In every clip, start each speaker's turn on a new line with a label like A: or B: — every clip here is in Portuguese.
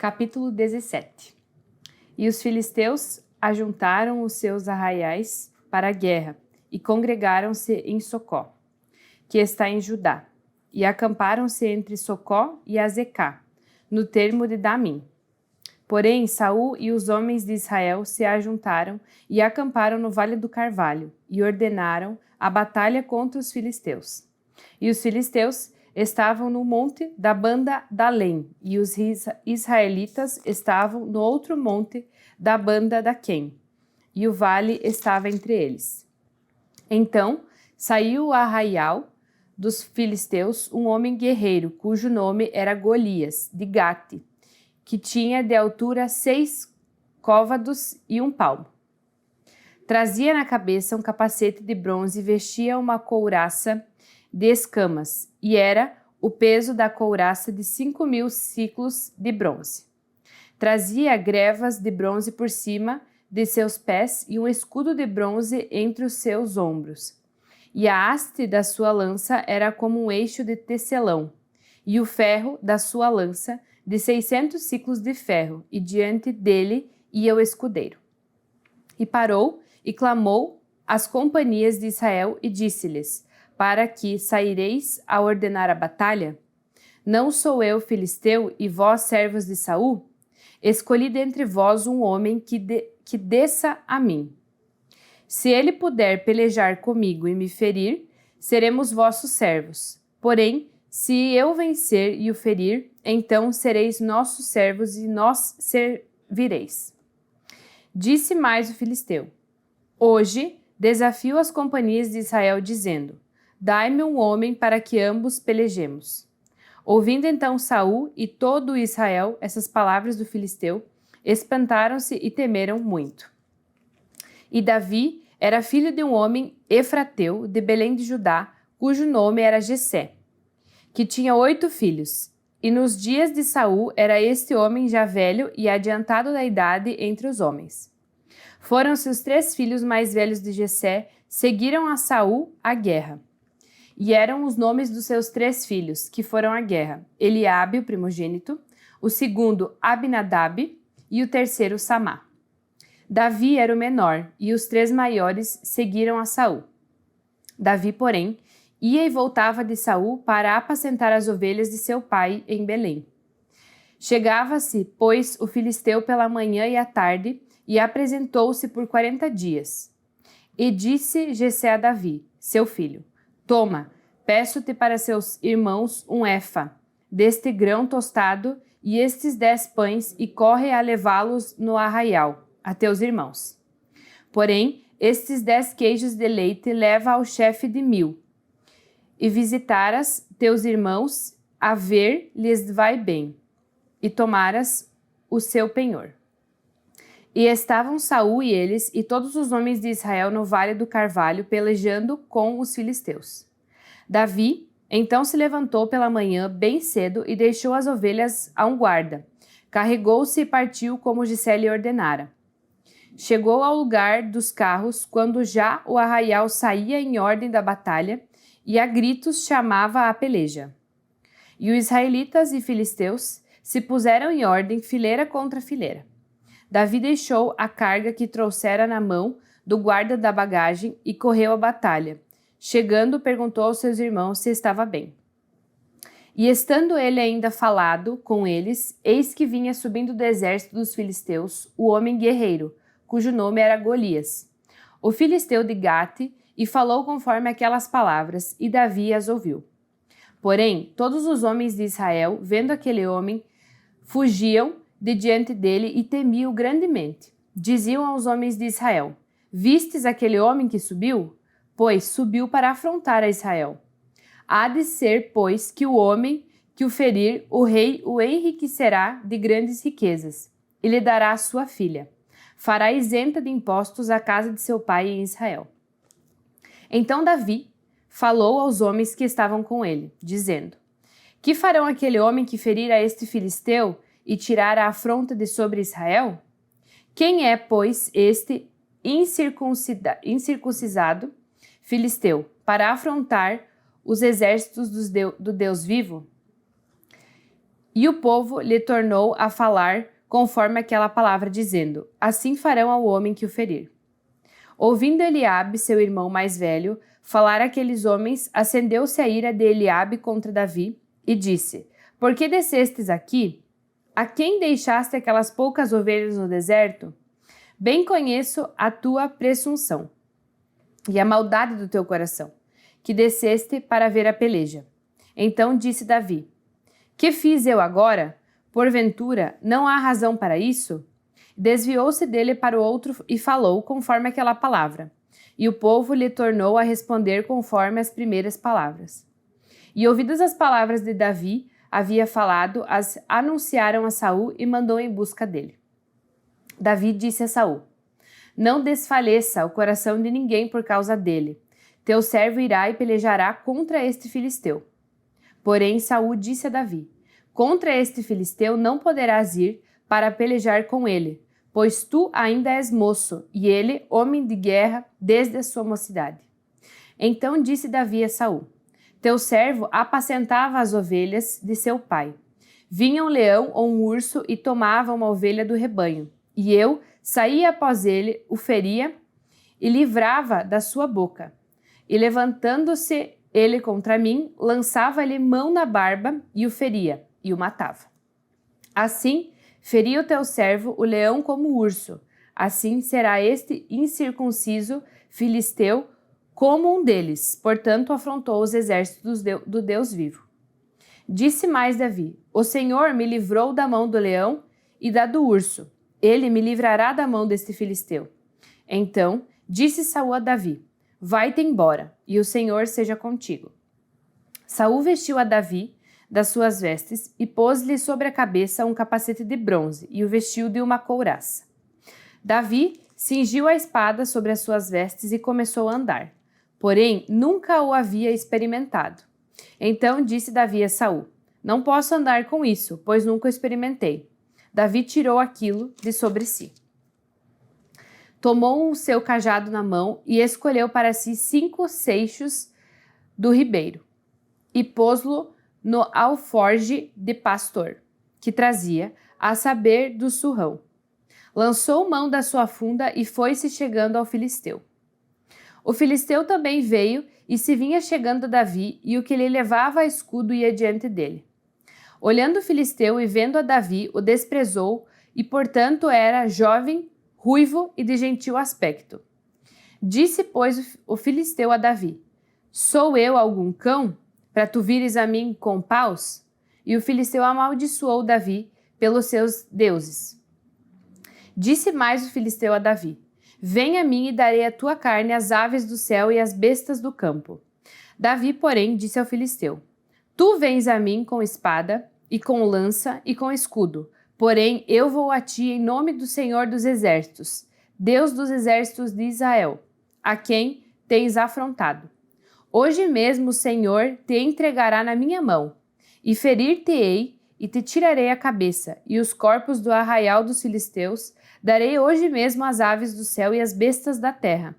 A: Capítulo 17. E os filisteus ajuntaram os seus arraiais para a guerra e congregaram-se em Socó, que está em Judá, e acamparam-se entre Socó e Azecá, no termo de Damim. Porém, Saul e os homens de Israel se ajuntaram e acamparam no Vale do Carvalho e ordenaram a batalha contra os filisteus. E os filisteus estavam no monte da banda Dalém, e os israelitas estavam no outro monte da banda Daquém, e o vale estava entre eles. Então saiu o arraial dos filisteus um homem guerreiro, cujo nome era Golias, de Gate, que tinha de altura 6 côvados e 1 palmo. Trazia na cabeça um capacete de bronze e vestia uma couraça de escamas, e era o peso da couraça de 5.000 siclos de bronze. Trazia grevas de bronze por cima de seus pés e um escudo de bronze entre os seus ombros. E a haste da sua lança era como um eixo de tecelão, e o ferro da sua lança de 600 siclos de ferro, e diante dele ia o escudeiro. E parou e clamou às companhias de Israel e disse-lhes: para que saireis a ordenar a batalha? Não sou eu filisteu e vós servos de Saul? Escolhi dentre vós um homem que desça a mim. Se ele puder pelejar comigo e me ferir, seremos vossos servos. Porém, se eu vencer e o ferir, então sereis nossos servos e nós servireis. Disse mais o filisteu: hoje desafio as companhias de Israel, dizendo: dai-me um homem para que ambos pelejemos. Ouvindo então Saul e todo Israel essas palavras do filisteu, espantaram-se e temeram muito. E Davi era filho de um homem efrateu de Belém de Judá, cujo nome era Jessé, que tinha 8 filhos. E nos dias de Saul era este homem já velho e adiantado da idade entre os homens. Foram-se os 3 filhos mais velhos de Jessé, seguiram a Saul à guerra. E eram os nomes dos seus 3 filhos, que foram à guerra: Eliabe, o primogênito, o segundo Abinadab e o terceiro Samá. Davi era o menor, e os 3 maiores seguiram a Saul. Davi, porém, ia e voltava de Saul para apacentar as ovelhas de seu pai em Belém. Chegava-se, pois, o filisteu pela manhã e à tarde, e apresentou-se por 40 dias. E disse Jessé a Davi, seu filho: toma, peço-te para seus irmãos um efa deste grão tostado e estes 10 pães, e corre a levá-los no arraial, a teus irmãos. Porém, estes 10 queijos de leite leva ao chefe de 1000, e visitarás teus irmãos, a ver lhes vai bem, e tomarás o seu penhor. E estavam Saul e eles e todos os homens de Israel no Vale do Carvalho, pelejando com os filisteus. Davi então se levantou pela manhã bem cedo e deixou as ovelhas a um guarda. Carregou-se e partiu como Jessé lhe ordenara. Chegou ao lugar dos carros quando já o arraial saía em ordem da batalha e a gritos chamava a peleja. E os israelitas e filisteus se puseram em ordem fileira contra fileira. Davi deixou a carga que trouxera na mão do guarda da bagagem e correu à batalha. Chegando, perguntou aos seus irmãos se estava bem. E estando ele ainda falado com eles, eis que vinha subindo do exército dos filisteus o homem guerreiro, cujo nome era Golias, o filisteu de Gate, e falou conforme aquelas palavras, e Davi as ouviu. Porém, todos os homens de Israel, vendo aquele homem, fugiam de diante dele e temiam grandemente. Diziam aos homens de Israel: vistes aquele homem que subiu? Pois subiu para afrontar a Israel. Há de ser, pois, que o homem que o ferir, o rei o enriquecerá de grandes riquezas, e lhe dará a sua filha. Fará isenta de impostos a casa de seu pai em Israel. Então Davi falou aos homens que estavam com ele, dizendo: que farão aquele homem que ferir a este filisteu e tirar a afronta de sobre Israel? Quem é, pois, este incircuncisado filisteu para afrontar os exércitos do Deus vivo? E o povo lhe tornou a falar conforme aquela palavra, dizendo: assim farão ao homem que o ferir. Ouvindo Eliabe, seu irmão mais velho, falar aqueles homens, acendeu-se a ira de Eliabe contra Davi e disse: por que descestes aqui? A quem deixaste aquelas poucas ovelhas no deserto? Bem conheço a tua presunção e a maldade do teu coração, que desceste para ver a peleja. Então disse Davi: que fiz eu agora? Porventura, não há razão para isso? Desviou-se dele para o outro e falou conforme aquela palavra. E o povo lhe tornou a responder conforme as primeiras palavras. E ouvidas as palavras de Davi, havia falado, as anunciaram a Saul e mandou em busca dele. Davi disse a Saul: não desfaleça o coração de ninguém por causa dele. Teu servo irá e pelejará contra este filisteu. Porém Saul disse a Davi: contra este filisteu não poderás ir para pelejar com ele, pois tu ainda és moço, e ele, homem de guerra, desde a sua mocidade. Então disse Davi a Saul: teu servo apacentava as ovelhas de seu pai. Vinha um leão ou um urso e tomava uma ovelha do rebanho, e eu saía após ele, o feria e livrava da sua boca. E levantando-se ele contra mim, lançava-lhe mão na barba e o feria, e o matava. Assim, feria o teu servo o leão como o urso. Assim será este incircunciso filisteu como um deles. Portanto, afrontou os exércitos do Deus vivo. Disse mais Davi: o Senhor me livrou da mão do leão e da do urso. Ele me livrará da mão deste filisteu. Então, disse Saul a Davi: vai-te embora, e o Senhor seja contigo. Saul vestiu a Davi das suas vestes e pôs-lhe sobre a cabeça um capacete de bronze e o vestiu de uma couraça. Davi cingiu a espada sobre as suas vestes e começou a andar, porém nunca o havia experimentado. Então disse Davi a Saul: não posso andar com isso, pois nunca o experimentei. Davi tirou aquilo de sobre si. Tomou o seu cajado na mão e escolheu para si 5 seixos do ribeiro e pôs-lo no alforge de pastor, que trazia, a saber, do surrão. Lançou mão da sua funda e foi-se chegando ao filisteu. O filisteu também veio e se vinha chegando a Davi, e o que lhe levava a escudo ia diante dele. Olhando o filisteu e vendo a Davi, o desprezou, e portanto era jovem, ruivo e de gentil aspecto. Disse, pois, o filisteu a Davi: sou eu algum cão, para tu vires a mim com paus? E o filisteu amaldiçoou Davi pelos seus deuses. Disse mais o filisteu a Davi: vem a mim e darei a tua carne às aves do céu e às bestas do campo. Davi, porém, disse ao filisteu: tu vens a mim com espada, e com lança, e com escudo, porém eu vou a ti em nome do Senhor dos exércitos, Deus dos exércitos de Israel, a quem tens afrontado. Hoje mesmo o Senhor te entregará na minha mão, e ferir-te-ei, e te tirarei a cabeça, e os corpos do arraial dos filisteus darei hoje mesmo às aves do céu e às bestas da terra.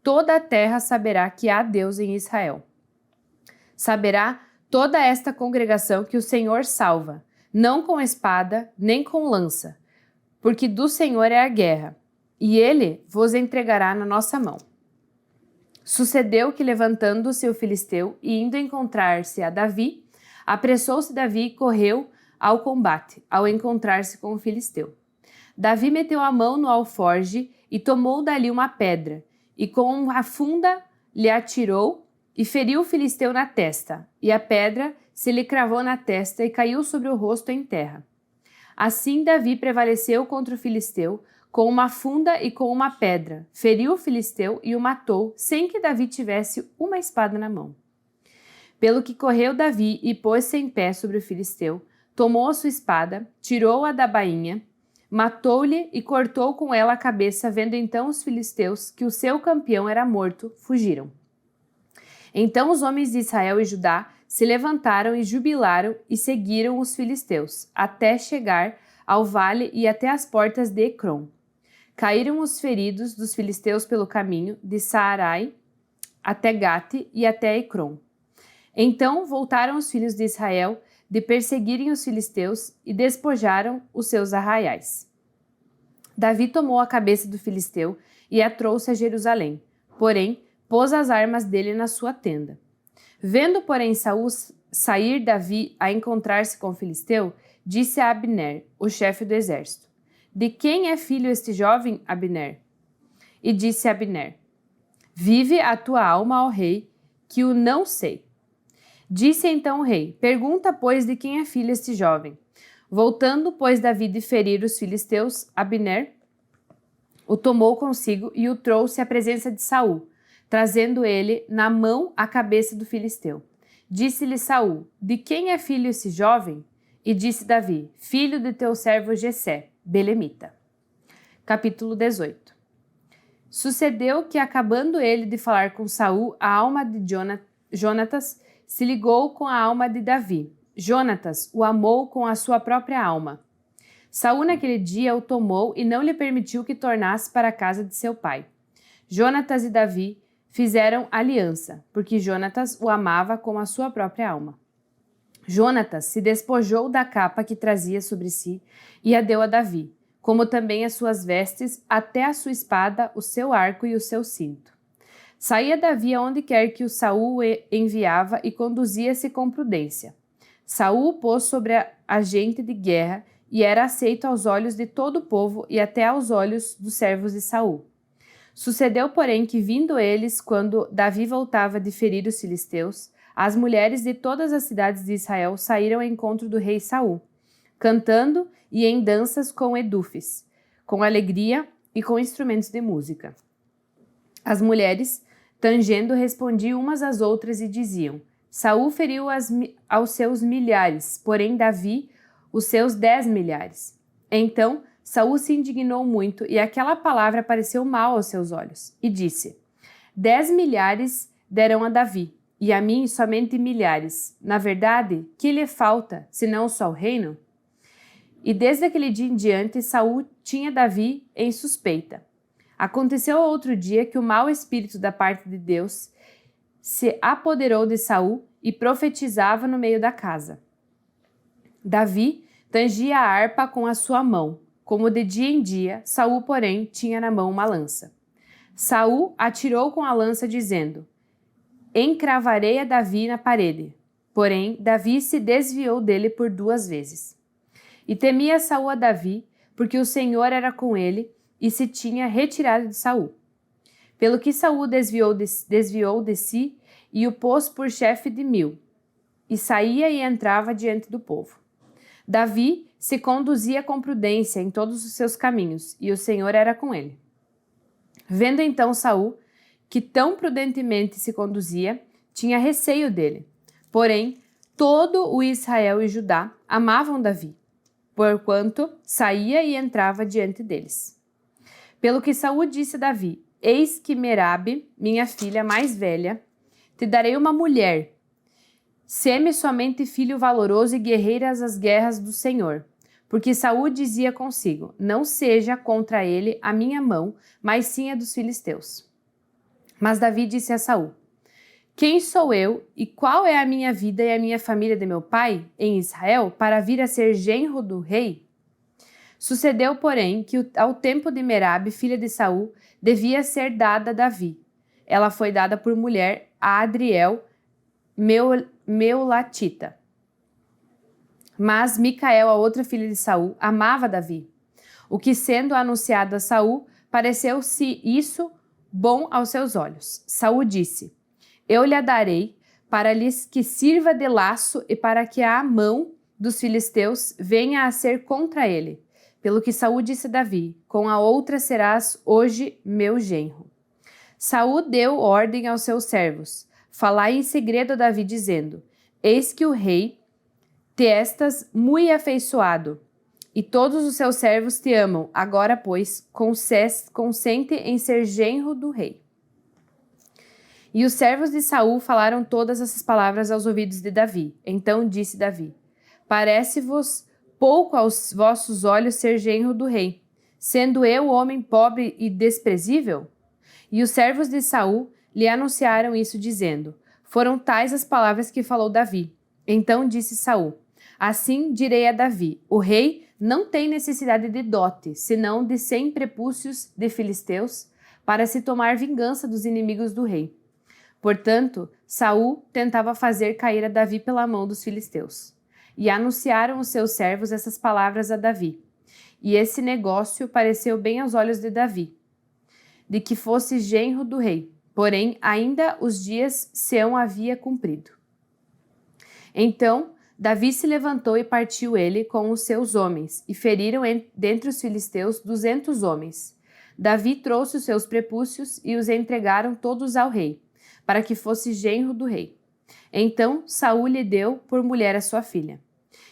A: Toda a terra saberá que há Deus em Israel. Saberá toda esta congregação que o Senhor salva, não com espada, nem com lança, porque do Senhor é a guerra, e ele vos entregará na nossa mão. Sucedeu que, levantando-se o filisteu e indo encontrar-se a Davi, apressou-se Davi e correu ao combate, ao encontrar-se com o filisteu. Davi meteu a mão no alforge e tomou dali uma pedra, e com a funda lhe atirou e feriu o filisteu na testa, e a pedra se lhe cravou na testa e caiu sobre o rosto em terra. Assim Davi prevaleceu contra o filisteu, com uma funda e com uma pedra, feriu o filisteu e o matou, sem que Davi tivesse uma espada na mão. Pelo que correu Davi e pôs-se em pé sobre o filisteu, tomou a sua espada, tirou-a da bainha, matou-lhe e cortou com ela a cabeça, vendo então os filisteus que o seu campeão era morto, fugiram. Então os homens de Israel e Judá se levantaram e jubilaram e seguiram os filisteus, até chegar ao vale e até as portas de Ecrom. Caíram os feridos dos filisteus pelo caminho de Saarai até Gate e até Ecrom. Então voltaram os filhos de Israel de perseguirem os filisteus e despojaram os seus arraiais. Davi tomou a cabeça do filisteu e a trouxe a Jerusalém, porém pôs as armas dele na sua tenda. Vendo, porém, Saul sair Davi a encontrar-se com o filisteu, disse a Abner, o chefe do exército: De quem é filho este jovem, Abner? E disse Abner: Vive a tua alma, ó rei, que o não sei. Disse então o rei: Pergunta, pois, de quem é filho este jovem. Voltando, pois, Davi de ferir os filisteus, Abner o tomou consigo e o trouxe à presença de Saul, trazendo ele na mão a cabeça do filisteu. Disse-lhe Saul: De quem é filho esse jovem? E disse Davi: Filho de teu servo Jessé, belemita. Capítulo 18. Sucedeu que, acabando ele de falar com Saul, a alma de Jonatas se ligou com a alma de Davi. Jonatas o amou com a sua própria alma. Saul naquele dia o tomou e não lhe permitiu que tornasse para a casa de seu pai. Jonatas e Davi fizeram aliança, porque Jonatas o amava com a sua própria alma. Jonatas se despojou da capa que trazia sobre si e a deu a Davi, como também as suas vestes, até a sua espada, o seu arco e o seu cinto. Saía Davi aonde quer que o Saul enviava e conduzia-se com prudência. Saul o pôs sobre a gente de guerra e era aceito aos olhos de todo o povo e até aos olhos dos servos de Saul. Sucedeu, porém, que vindo eles, quando Davi voltava de ferir os filisteus, as mulheres de todas as cidades de Israel saíram ao encontro do rei Saul, cantando e em danças com edufes, com alegria e com instrumentos de música. As mulheres, tangendo, respondiam umas às outras e diziam: Saul feriu aos seus milhares, porém Davi os seus 10 milhares. Então Saul se indignou muito e aquela palavra pareceu mal aos seus olhos, e disse: 10 milhares deram a Davi, e a mim somente milhares. Na verdade, que lhe falta, senão só o reino? E desde aquele dia em diante, Saul tinha Davi em suspeita. Aconteceu outro dia que o mau espírito da parte de Deus se apoderou de Saul e profetizava no meio da casa. Davi tangia a harpa com a sua mão, como de dia em dia, Saul, porém, tinha na mão uma lança. Saul atirou com a lança, dizendo: Encravarei a Davi na parede. Porém, Davi se desviou dele por 2 vezes. E temia Saul a Davi, porque o Senhor era com ele e se tinha retirado de Saul. Pelo que Saul desviou de si e o pôs por chefe de 1000, e saía e entrava diante do povo. Davi se conduzia com prudência em todos os seus caminhos, e o Senhor era com ele. Vendo então Saul que tão prudentemente se conduzia, tinha receio dele. Porém, todo o Israel e Judá amavam Davi, porquanto saía e entrava diante deles. Pelo que Saul disse a Davi: Eis que Merabe, minha filha mais velha, te darei uma mulher. Sê-me somente filho valoroso e guerreiras as guerras do Senhor. Porque Saul dizia consigo: Não seja contra ele a minha mão, mas sim a dos filisteus. Mas Davi disse a Saul: Quem sou eu e qual é a minha vida e a minha família de meu pai em Israel para vir a ser genro do rei? Sucedeu, porém, que ao tempo de Merabe, filha de Saul, devia ser dada a Davi. Ela foi dada por mulher a Adriel, Meulatita. Mas Micael, a outra filha de Saul, amava Davi. O que, sendo anunciado a Saul, pareceu-se isso bom aos seus olhos. Saul disse: Eu lhe a darei para lhes que sirva de laço e para que a mão dos filisteus venha a ser contra ele. Pelo que Saul disse a Davi: Com a outra serás hoje meu genro. Saul deu ordem aos seus servos: Falai em segredo a Davi, dizendo: Eis que o rei te estas muito afeiçoado, e todos os seus servos te amam. Agora, pois, consente em ser genro do rei. E os servos de Saul falaram todas essas palavras aos ouvidos de Davi. Então disse Davi: Parece-vos pouco aos vossos olhos ser genro do rei, sendo eu homem pobre e desprezível? E os servos de Saul lhe anunciaram isso, dizendo: Foram tais as palavras que falou Davi. Então disse Saul: Assim direi a Davi: o rei não tem necessidade de dote, senão de 100 prepúcios de filisteus, para se tomar vingança dos inimigos do rei. Portanto, Saul tentava fazer cair a Davi pela mão dos filisteus. E anunciaram os seus servos essas palavras a Davi. E esse negócio pareceu bem aos olhos de Davi, de que fosse genro do rei. Porém, ainda os dias Sião havia cumprido. Então, Davi se levantou e partiu ele com os seus homens, e feriram dentre os filisteus 200 homens. Davi trouxe os seus prepúcios e os entregaram todos ao rei, para que fosse genro do rei. Então Saul lhe deu por mulher a sua filha.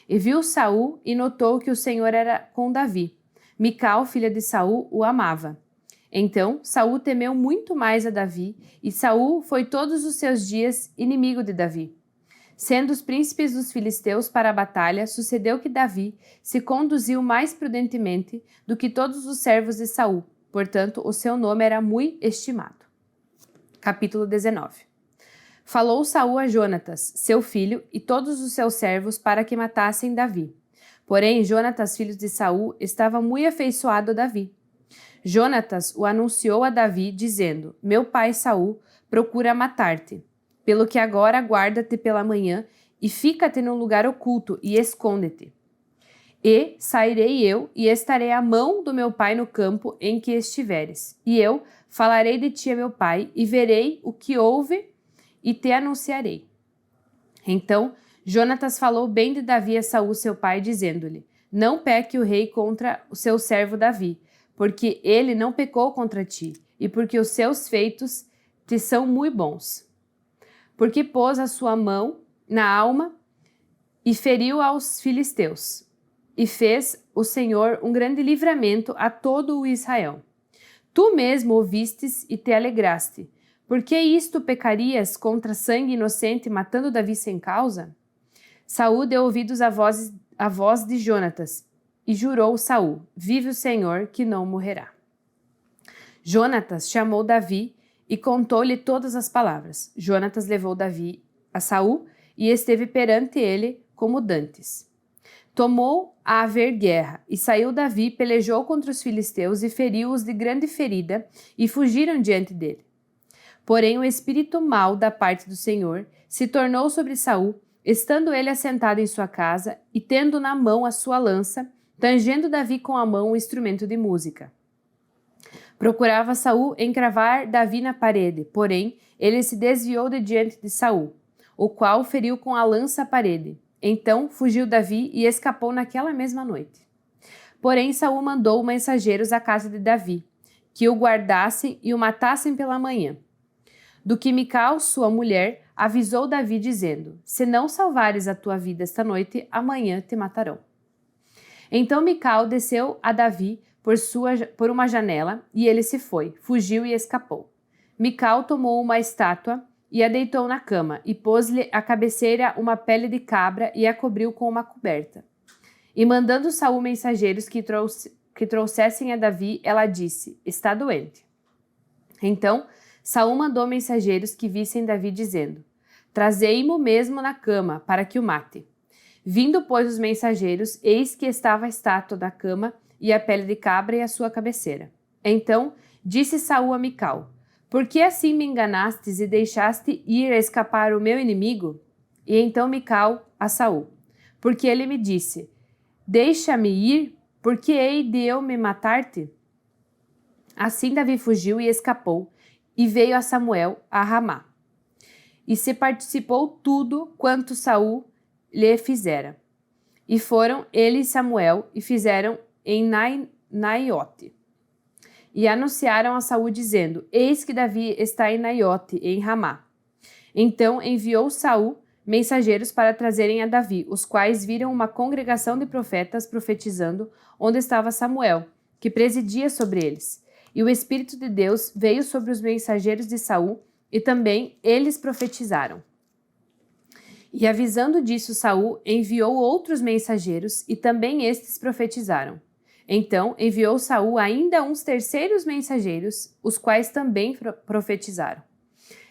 A: E viu Saul e notou que o Senhor era com Davi. Mical, filha de Saul, o amava. Então Saul temeu muito mais a Davi, e Saul foi todos os seus dias inimigo de Davi. Sendo os príncipes dos filisteus para a batalha, sucedeu que Davi se conduziu mais prudentemente do que todos os servos de Saul. Portanto, o seu nome era muito estimado. Capítulo 19. Falou Saul a Jonatas, seu filho, e todos os seus servos para que matassem Davi. Porém, Jonatas, filho de Saul, estava muito afeiçoado a Davi. Jonatas o anunciou a Davi, dizendo: meu pai Saul procura matar-te. Pelo que agora guarda-te pela manhã e fica-te num lugar oculto e esconde-te. E sairei eu e estarei à mão do meu pai no campo em que estiveres. E eu falarei de ti a meu pai e verei o que houve e te anunciarei. Então Jonatas falou bem de Davi a Saul seu pai, dizendo-lhe: não peque o rei contra o seu servo Davi, porque ele não pecou contra ti, e porque os seus feitos te são muito bons. Porque pôs a sua mão na alma e feriu aos filisteus, e fez o Senhor um grande livramento a todo o Israel. Tu mesmo ouvistes e te alegraste. Por que isto pecarias contra sangue inocente, matando Davi sem causa? Saul deu ouvidos à voz de Jonatas, e jurou Saul: vive o Senhor, que não morrerá. Jonatas chamou Davi e contou-lhe todas as palavras. Jonatas levou Davi a Saul e esteve perante ele como dantes. Tomou a haver guerra, e saiu Davi, pelejou contra os filisteus e feriu-os de grande ferida, e fugiram diante dele. Porém o espírito mau da parte do Senhor se tornou sobre Saul, estando ele assentado em sua casa, e tendo na mão a sua lança, tangendo Davi com a mão um instrumento de música. Procurava Saul encravar Davi na parede, porém ele se desviou de diante de Saul, o qual feriu com a lança a parede. Então fugiu Davi e escapou naquela mesma noite. Porém Saul mandou mensageiros à casa de Davi, que o guardassem e o matassem pela manhã. Do que Mical, sua mulher, avisou Davi, dizendo: se não salvares a tua vida esta noite, amanhã te matarão. Então Mical desceu a Davi por uma janela, e ele se foi, fugiu e escapou. Mical tomou uma estátua e a deitou na cama, e pôs-lhe à cabeceira uma pele de cabra e a cobriu com uma coberta. E mandando Saul mensageiros que trouxessem a Davi, ela disse: está doente. Então Saul mandou mensageiros que vissem Davi, dizendo: trazei-mo mesmo na cama, para que o mate. Vindo, pois, os mensageiros, eis que estava a estátua da cama, e a pele de cabra e a sua cabeceira. Então disse Saul a Mical: por que assim me enganastes e deixaste ir a escapar o meu inimigo? E então Mical a Saul: porque ele me disse: deixa-me ir, porque hei de eu me matar-te? Assim Davi fugiu e escapou, e veio a Samuel a Ramá. E se participou tudo quanto Saul lhe fizera. E foram ele e Samuel e fizeram em Naiote. E anunciaram a Saul, dizendo: eis que Davi está em Naiote, em Ramá. Então enviou Saul mensageiros para trazerem a Davi, os quais viram uma congregação de profetas profetizando, onde estava Samuel, que presidia sobre eles. E o Espírito de Deus veio sobre os mensageiros de Saul, e também eles profetizaram. E avisando disso, Saul enviou outros mensageiros, e também estes profetizaram. Então enviou Saul ainda uns terceiros mensageiros, os quais também profetizaram.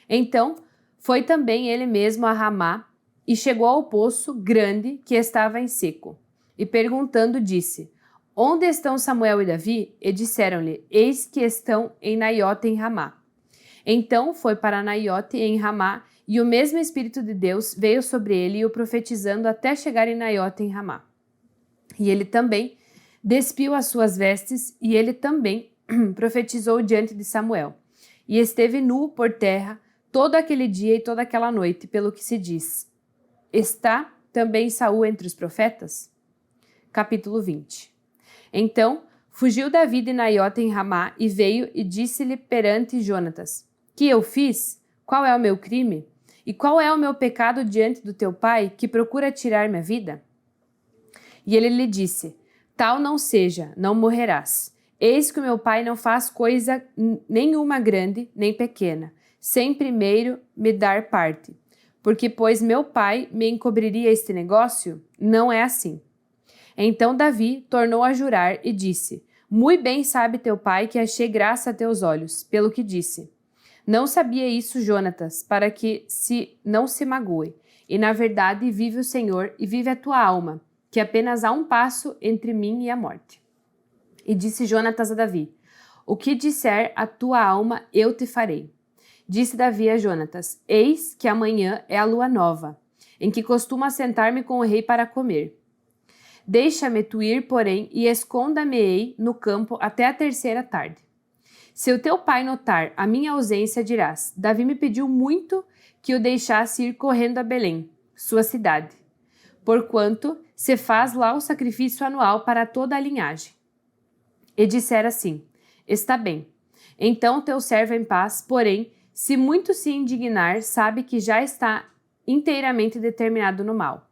A: Então foi também ele mesmo a Ramá, e chegou ao poço grande que estava em seco. E perguntando, disse: Onde estão Samuel e Davi? E disseram-lhe: Eis que estão em Naiote em Ramá. Então foi para Naiote em Ramá, e o mesmo Espírito de Deus veio sobre ele, e o profetizando até chegar em Naiote em Ramá. E ele também despiu as suas vestes, e ele também profetizou diante de Samuel. E esteve nu por terra todo aquele dia e toda aquela noite, pelo que se diz: Está também Saul entre os profetas? Capítulo 20. Então fugiu Davi de Naiote em Ramá e veio e disse-lhe perante Jonatas: Que eu fiz? Qual é o meu crime? E qual é o meu pecado diante do teu pai, que procura tirar minha vida? E ele lhe disse: Tal não seja, não morrerás. Eis que o meu pai não faz coisa nenhuma grande nem pequena, sem primeiro me dar parte. Porque, pois meu pai me encobriria este negócio? Não é assim. Então Davi tornou a jurar e disse: Muito bem sabe teu pai que achei graça a teus olhos, pelo que disse. Não sabia isso Jonatas, para que não se magoe. E na verdade vive o Senhor e vive a tua alma, que apenas há um passo entre mim e a morte. E disse Jonatas a Davi: O que disser a tua alma, eu te farei. Disse Davi a Jonatas: Eis que amanhã é a lua nova, em que costumo assentar-me com o rei para comer. Deixa-me tu ir, porém, e esconda-me-ei no campo até a terceira tarde. Se o teu pai notar a minha ausência, dirás: Davi me pediu muito que o deixasse ir correndo a Belém, sua cidade, porquanto se faz lá o sacrifício anual para toda a linhagem. E disser assim: Está bem, então teu servo em paz, porém, se muito se indignar, sabe que já está inteiramente determinado no mal.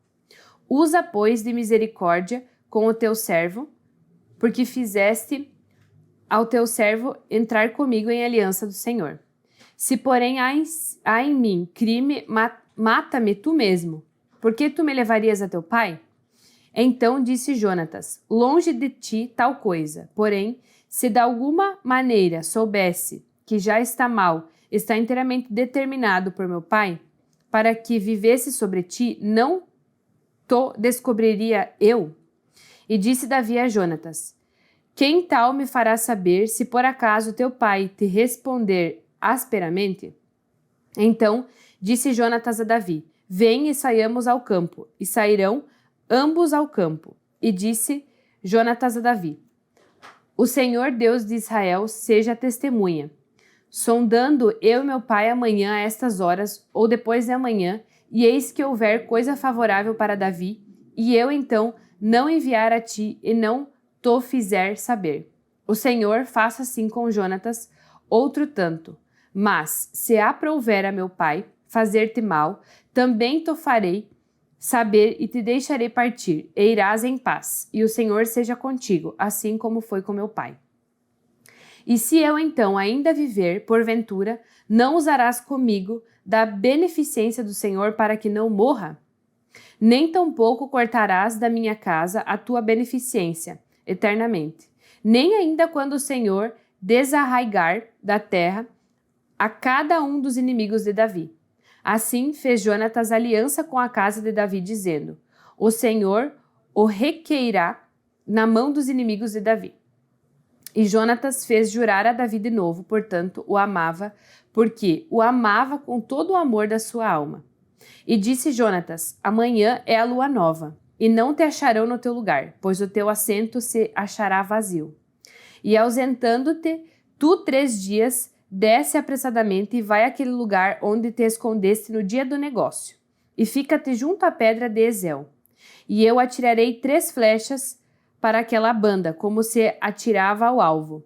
A: Usa, pois, de misericórdia com o teu servo, porque fizeste ao teu servo entrar comigo em aliança do Senhor. Se, porém, há em mim crime, mata-me tu mesmo. Por que tu me levarias a teu pai? Então disse Jonatas: Longe de ti tal coisa. Porém, se de alguma maneira soubesse que já está mal, está inteiramente determinado por meu pai, para que vivesse sobre ti, não to descobriria eu? E disse Davi a Jonatas: Quem tal me fará saber se por acaso teu pai te responder asperamente? Então disse Jonatas a Davi: Vem e saiamos ao campo. E sairão ambos ao campo. E disse Jonatas a Davi: O Senhor Deus de Israel seja testemunha, sondando eu e meu pai amanhã a estas horas, ou depois de amanhã, e eis que houver coisa favorável para Davi, e eu então não enviar a ti e não to fizer saber. O Senhor faça assim com Jonatas, outro tanto. Mas, se aprouver a meu pai fazer-te mal, também te farei saber e te deixarei partir, e irás em paz, e o Senhor seja contigo, assim como foi com meu pai. E se eu então ainda viver, porventura, não usarás comigo da beneficência do Senhor para que não morra? Nem tampouco cortarás da minha casa a tua beneficência eternamente, nem ainda quando o Senhor desarraigar da terra a cada um dos inimigos de Davi. Assim fez Jonatas aliança com a casa de Davi, dizendo: O Senhor o requeirá na mão dos inimigos de Davi. E Jonatas fez jurar a Davi de novo, portanto o amava, porque o amava com todo o amor da sua alma. E disse Jonatas: Amanhã é a lua nova, e não te acharão no teu lugar, pois o teu assento se achará vazio. E ausentando-te tu 3 dias, desce apressadamente e vai àquele lugar onde te escondeste no dia do negócio, e fica-te junto à pedra de Ezel. E eu atirarei 3 flechas para aquela banda, como se atirava ao alvo.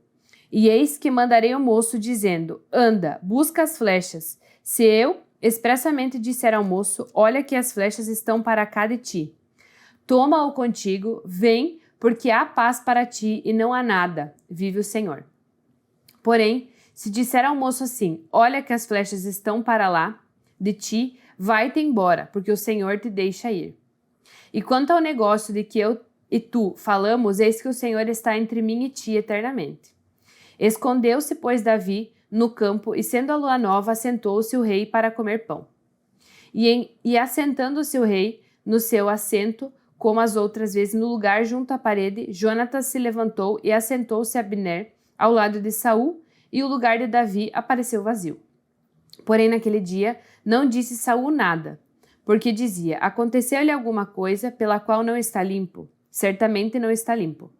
A: E eis que mandarei o moço, dizendo: Anda, busca as flechas. Se eu expressamente disser ao moço: Olha que as flechas estão para cá de ti. Toma-o contigo, vem, porque há paz para ti e não há nada, vive o Senhor. Porém, se disser ao moço assim: Olha que as flechas estão para lá de ti, vai-te embora, porque o Senhor te deixa ir. E quanto ao negócio de que eu e tu falamos, eis que o Senhor está entre mim e ti eternamente. Escondeu-se, pois, Davi no campo, e sendo a lua nova, assentou-se o rei para comer pão. E assentando-se o rei no seu assento, como as outras vezes, no lugar junto à parede, Jonatas se levantou e assentou-se Abner ao lado de Saul, e o lugar de Davi apareceu vazio. Porém, naquele dia, não disse Saul nada, porque dizia: aconteceu-lhe alguma coisa pela qual não está limpo? Certamente não está limpo.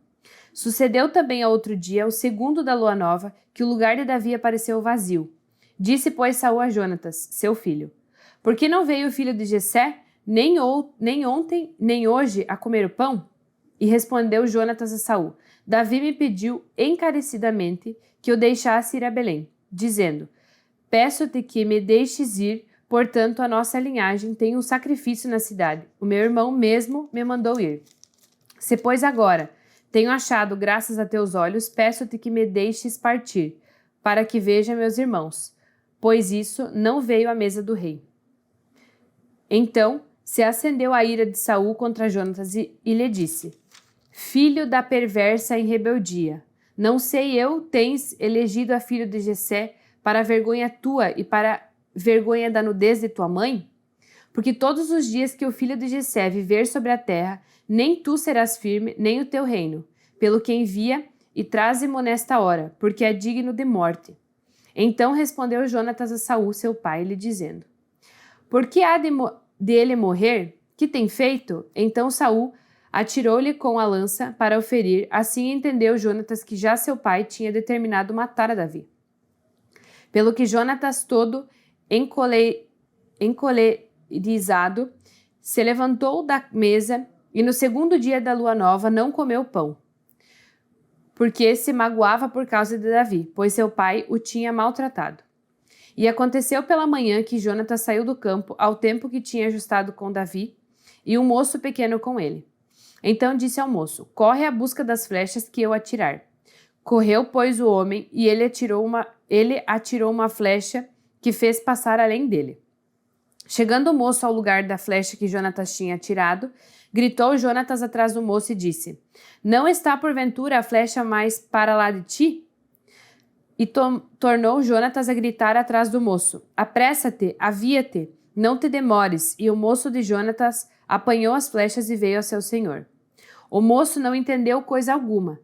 A: Sucedeu também a outro dia, o segundo da lua nova, que o lugar de Davi apareceu vazio. Disse, pois, Saul a Jonatas, seu filho: por que não veio o filho de Jessé, nem ontem, nem hoje, a comer o pão? E respondeu Jonatas a Saul: Davi me pediu encarecidamente que o deixasse ir a Belém, dizendo: peço-te que me deixes ir, portanto a nossa linhagem tem um sacrifício na cidade. O meu irmão mesmo me mandou ir. Se, pois, agora tenho achado graças a teus olhos, peço-te que me deixes partir, para que veja meus irmãos, pois isso não veio à mesa do rei. Então se acendeu a ira de Saul contra Jonatas e lhe disse: filho da perversa em rebeldia, não sei eu tens elegido a filho de Jessé para a vergonha tua e para a vergonha da nudez de tua mãe? Porque todos os dias que o filho de Jessé viver sobre a terra, nem tu serás firme, nem o teu reino, pelo que envia e traze-mo nesta hora, porque é digno de morte. Então respondeu Jonatas a Saul, seu pai, lhe dizendo: por que há de ele morrer? Que tem feito? Então Saul atirou-lhe com a lança para o ferir. Assim entendeu Jonatas que já seu pai tinha determinado matar a Davi. Pelo que Jonatas, todo encolerizado, se levantou da mesa e no segundo dia da lua nova não comeu pão, porque se magoava por causa de Davi, pois seu pai o tinha maltratado. E aconteceu pela manhã que Jonatas saiu do campo ao tempo que tinha ajustado com Davi, e um moço pequeno com ele. Então disse ao moço: corre à busca das flechas que eu atirar. Correu, pois, o homem, e ele atirou uma flecha que fez passar além dele. Chegando o moço ao lugar da flecha que Jonatas tinha atirado, gritou Jonatas atrás do moço e disse: não está porventura a flecha mais para lá de ti? E tornou Jonatas a gritar atrás do moço: apressa-te, avia-te, não te demores. E o moço de Jonatas apanhou as flechas e veio a seu senhor. O moço não entendeu coisa alguma.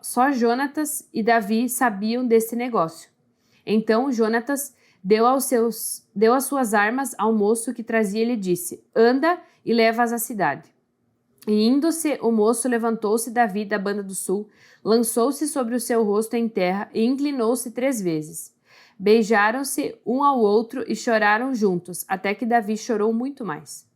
A: Só Jonatas e Davi sabiam desse negócio. Então Jonatas deu as suas armas ao moço que trazia e lhe disse: anda e leva-as à cidade. E indo-se o moço, levantou-se Davi da banda do sul, lançou-se sobre o seu rosto em terra e inclinou-se 3 vezes. Beijaram-se um ao outro e choraram juntos, até que Davi chorou muito mais.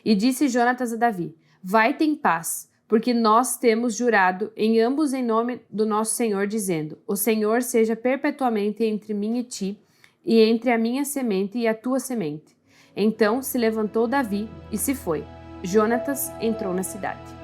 A: E disse Jonatas a Davi: vai-te em paz, porque nós temos jurado em ambos em nome do nosso Senhor, dizendo: o Senhor seja perpetuamente entre mim e ti, e entre a minha semente e a tua semente. Então se levantou Davi e se foi. Jonatas entrou na cidade.